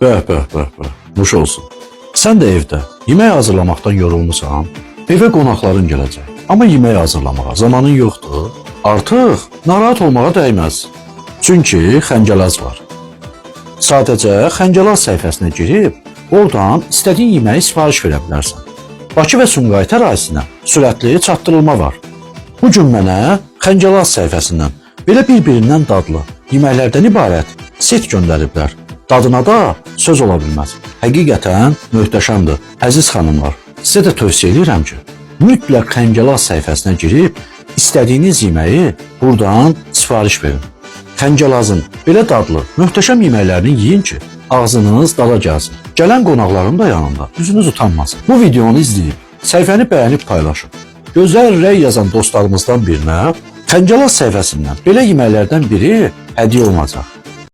Bəh. Nuş olsun. Sən də evdə yemək hazırlamaqdan yorulmusan. Evə qonaqların gələcək. Amma yemək hazırlamağa zamanın yoxdur. Artıq narahat olmağa dəyməz. Çünki Xəncəlaz var. Sadəcə Xəncəlaz səhifəsinə girib, oradan istədiyin yeməyi sifariş verə bilərsən. Bakı və Sumqayıt ərazisinə sürətli çatdırılma var. Bu gün mənə Xəncəlaz səhifəsindən belə bir-birindən dadlı yeməklərdən ibarət set göndəriblər. Dadına da söz ola bilməz. Həqiqətən möhtəşəmdir. Əziz xanımlar, sizə də tövsiyə edirəm ki, mütləq Xəncəlaz səhifəsinə girib istədiyiniz yeməyi buradan sifariş verin. Xəncəlazın belə dadlı, möhtəşəm yeməklərini yiyin ki, ağzınız dala gəlsin. Gələn qonaqların da yanında üzünüz utanmasın. Bu videonu izləyib, səhifəni bəyənib paylaşın. Gözəl rəy yazan dostlarımızdan birinə Xəncəlaz səhifəsindən belə yeməklərdən biri hədiyyə olacaq.